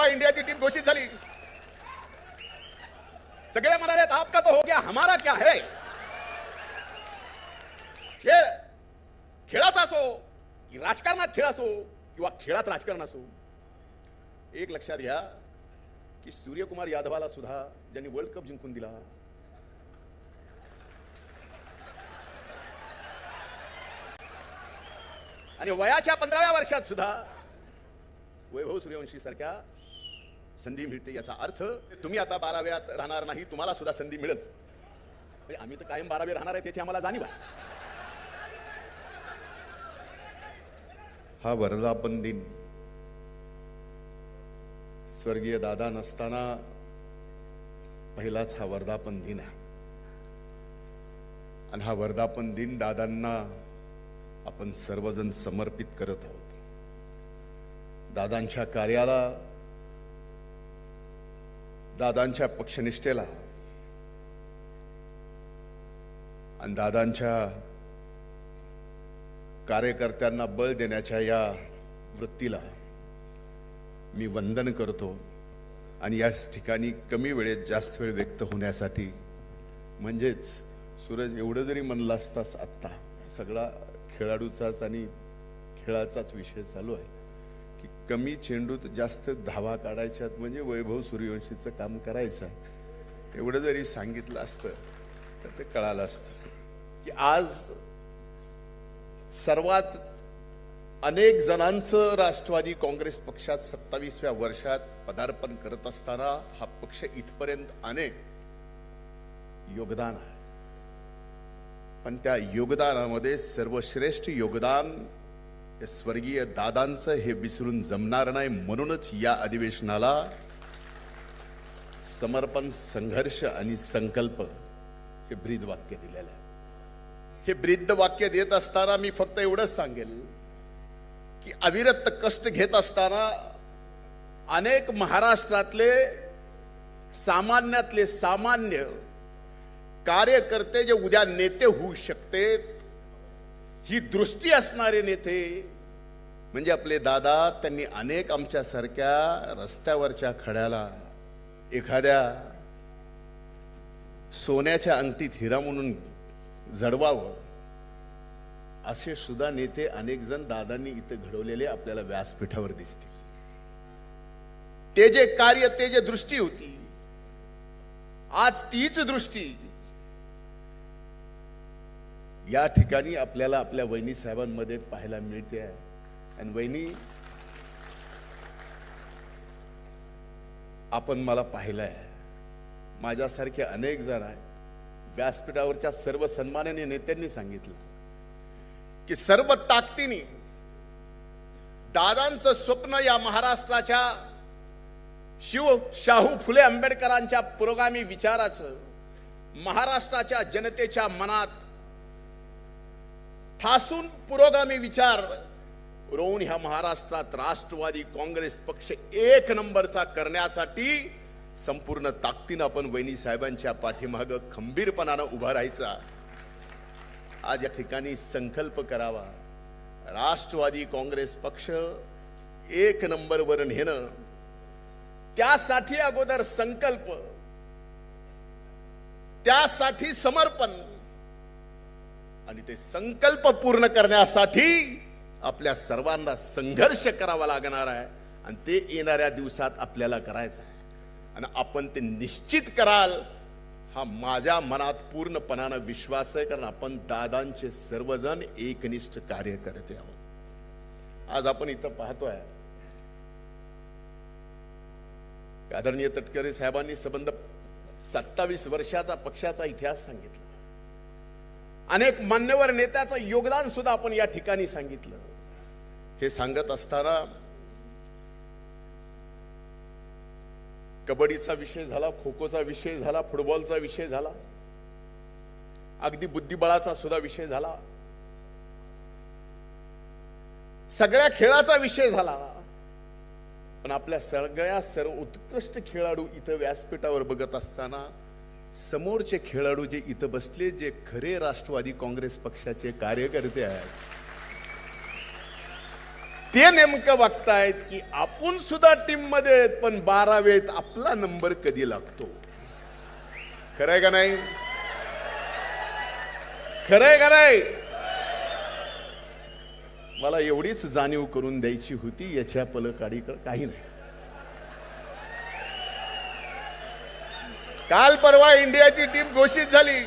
जेव्हा इंडियाची टीम घोषित झाली, सगळे म्हणाले आपका तो हो गया, हमारा क्या है. खेळाचा असो की राजकारणात खेळ असो किंवा खेळात राजकारण असो, एक लक्षात घ्या की सूर्यकुमार यादवाला सुद्धा ज्यांनी वर्ल्ड कप जिंकून दिला, आणि वयाच्या 15व्या वर्षात सुद्धा वैभव सूर्यवंशी सारख्या संधी मिळते. याचा अर्थ तुम्ही आता 12व्यात राहणार नाही, तुम्हाला सुद्धा संधी मिळेल. आम्ही तर कायम 12वे राहणार आहे, त्याची आम्हाला जाणीव आहे. हा वर्धापन दिन स्वर्गीय दादा नसताना पहिलाच हा वर्धापन दिन आहे. आणि हा वर्धापन दिन दादांना आपण सर्वजण समर्पित करत आहोत. दादांच्या कार्याला, दादांच्या पक्षनिष्ठेला आणि दादांच्या कार्यकर्त्यांना बळ देण्याच्या या वृत्तीला मी वंदन करतो. आणि याच ठिकाणी कमी वेळेत जास्त वेळ व्यक्त होण्यासाठी, म्हणजेच सूरज एवढं जरी म्हणलं असतास, आत्ता सगळा खेळाडूचाच आणि खेळाचाच विषय चालू आहे की कमी चेंडूत जास्त धावा काढायच्यात, म्हणजे वैभव सूर्यवंशीचं काम करायचं आहे. एवढं जरी सांगितलं असतं तर ते कळालं असतं की आज सर्वात अनेक जणांचं राष्ट्रवादी काँग्रेस पक्षात 27व्या वर्षात पदार्पण करत असताना हा पक्ष इथपर्यंत अनेक योगदान आहे. पण त्या योगदानामध्ये सर्वश्रेष्ठ योगदान स्वर्गीय दादांचं हे विसरून जमणार नाही. म्हणूनच या अधिवेशनाला समर्पण, संघर्ष आणि संकल्प हे ब्रीद वाक्य दिलेलं आहे. हे ब्रीद वाक्य देत असताना मी फक्त एवढंच सांगेल की अविरत कष्ट घेत असताना अनेक महाराष्ट्रातले सामान्यातले सामान्य कार्यकर्ते जे उद्या नेते होऊ शकते, ही दृष्टी असणारे नेते म्हणजे आपले दादा, त्यांनी अनेक आमच्यासारख्या रस्त्यावरच्या खड्याला एखाद्या सोन्याच्या अंगठीत हिरा म्हणून जडवावं, असे सुद्धा नेते अनेक जण दादांनी इथं घडवलेले आपल्याला व्यासपीठावर दिसतील. ते जे कार्य, ते जे दृष्टी होती, आज तीच दृष्टी या ठिकाणी आपल्याला आपल्या वहिनी साहेबांमध्ये पाहायला मिळते आहे. आणि वहिनी, आपण मला पाहिलंय, माझ्यासारखे अनेक जण आहेत. व्यासपीठावरच्या सर्व सन्माननीय नेत्यांनी सांगितलं की सर्व ताकदीने दादांचं स्वप्न या महाराष्ट्राच्या शाहू फुले आंबेडकरांच्या पुरोगामी विचाराचं महाराष्ट्राच्या जनतेच्या मनात ठासून पुरोगामी विचार रोवून ह्या महाराष्ट्रात राष्ट्रवादी काँग्रेस पक्ष एक नंबरचा करण्यासाठी संपूर्ण ताकदीनं आपण वहिनी साहेबांच्या पाठीमागं खंबीरपणानं उभा राहायचा. आज या ठिकाणी संकल्प करावा. राष्ट्रवादी काँग्रेस पक्ष एक नंबरवर नेणं, त्यासाठी अगोदर संकल्प, त्यासाठी समर्पण, आणि ते संकल्प पूर्ण करण्यासाठी आपल्या सर्वांना संघर्ष करावा लागणार आहे. आणि ते येणाऱ्या दिवसात आपल्याला करायचं आहे. आणि आपण ते निश्चित कराल, हा माझ्या मनात पूर्णपणानं विश्वास आहे. कारण आपण दादांचे सर्वजण एकनिष्ठ कार्यकर्ते आहोत. आज आपण इथं पाहतोय, आदरणीय तटकरे साहेबांनी संबंध 27 वर्षाचा पक्षाचा इतिहास सांगितला. अनेक मान्यवर नेत्याचं योगदान सुद्धा आपण या ठिकाणी सांगितलं. हे सांगत असताना कबड्डीचा विषय झाला, खो खोचा विषय झाला, फुटबॉलचा विषय झाला, अगदी बुद्धिबळाचा सुद्धा विषय झाला, सगळ्या खेळाचा विषय झाला. पण आपल्या सर्व उत्कृष्ट खेळाडू इथं व्यासपीठावर बघत असताना समोरचे खेळाडू जे इथं बसले, जे खरे राष्ट्रवादी काँग्रेस पक्षाचे कार्यकर्ते आहेत, ते नेमकं बघतायत की आपण सुद्धा टीम मध्ये आहेत, पण 12वेत आपला नंबर कधी लागतो. खरंय का नाही? खरंय का नाही? मला एवढीच जाणीव करून द्यायची होती, याच्या पलीकडे काही नाही. काल परवा इंडियाची टीम घोषित झाली.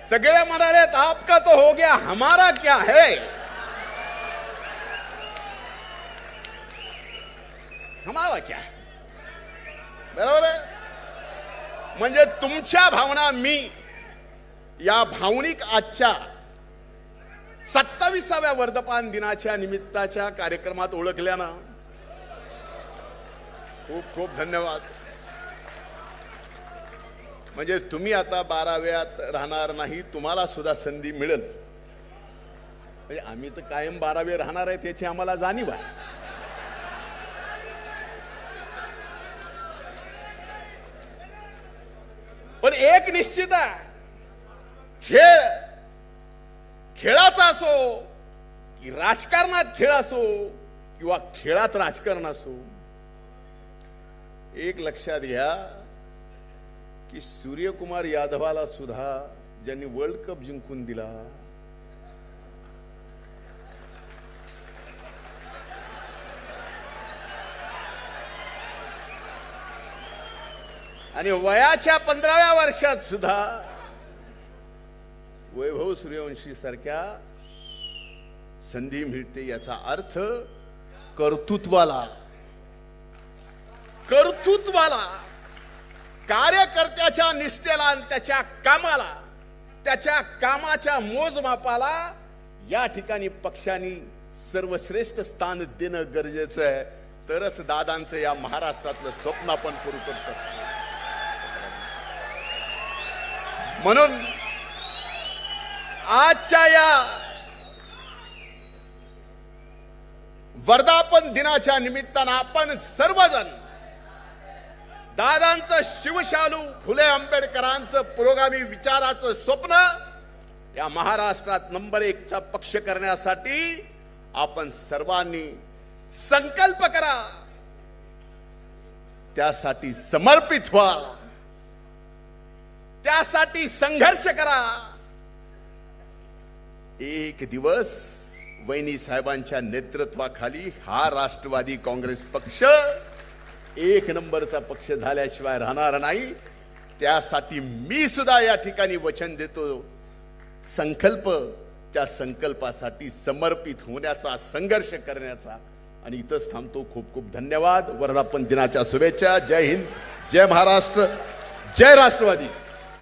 सगळे म्हणाले आपका तो हो गया, हमारा क्या है. हमारा क्या है, बरोबर आहे. म्हणजे तुमच्या भावना मी या भावनिक आजच्या 27व्या वर्धापन दिनाच्या निमित्ताच्या कार्यक्रमात ओळखल्यानं खूप खूप धन्यवाद. म्हणजे तुम्ही आता 12व्यात राहणार नाही, तुम्हाला सुद्धा संधी मिळेल. म्हणजे आम्ही तर कायम 12वे राहणार आहे, त्याची आम्हाला जाणीव आहे. पण एक निश्चित आहे, खेळाचा असो की राजकारणात खेळ असो किंवा खेळात राजकारण असो, एक लक्षात घ्या की सूर्यकुमार यादवाला सुद्धा ज्यांनी वर्ल्ड कप जिंकून दिला, आणि वयाच्या 15व्या वर्षात सुद्धा वैभव सूर्यवंशी सारख्या संधी मिळते. याचा अर्थ कर्तृत्वाला कार्यकर्त्याच्या निष्ठेला आणि त्याच्या कामाला, त्याच्या कामाच्या मोजमापाला या ठिकाणी पक्षांनी सर्वश्रेष्ठ स्थान देणं गरजेचं आहे. तरच दादांचं या महाराष्ट्रातलं स्वप्न आपण पूर्ण करू शकतो. म्हणून आजच्या या वर्धापन दिनाच्या निमित्तानं आपण सर्वजण दादांचं शिवशालू फुले आंबेडकरांचं पुरोगामी विचाराचं स्वप्न या महाराष्ट्रात नंबर 1चा पक्ष करण्यासाठी आपण सर्वांनी संकल्प करा, त्यासाठी समर्पित व्हा, त्यासाठी संघर्ष करा. एक दिवस वैनी साहेबांच्या नेतृत्वाखाली हा राष्ट्रवादी काँग्रेस पक्ष 1 नंबरचा पक्ष झाल्याशिवाय राहणार नाही. त्यासाठी मी सुद्धा या ठिकाणी वचन देतो. संकल्प, त्या संकल्पासाठी समर्पित होण्याचा, संघर्ष करण्याचा. आणि इथंच थांबतो. खूप खूप धन्यवाद. वर्धापन दिनाच्या शुभेच्छा. जय हिंद, जय महाराष्ट्र, जय राष्ट्रवादी.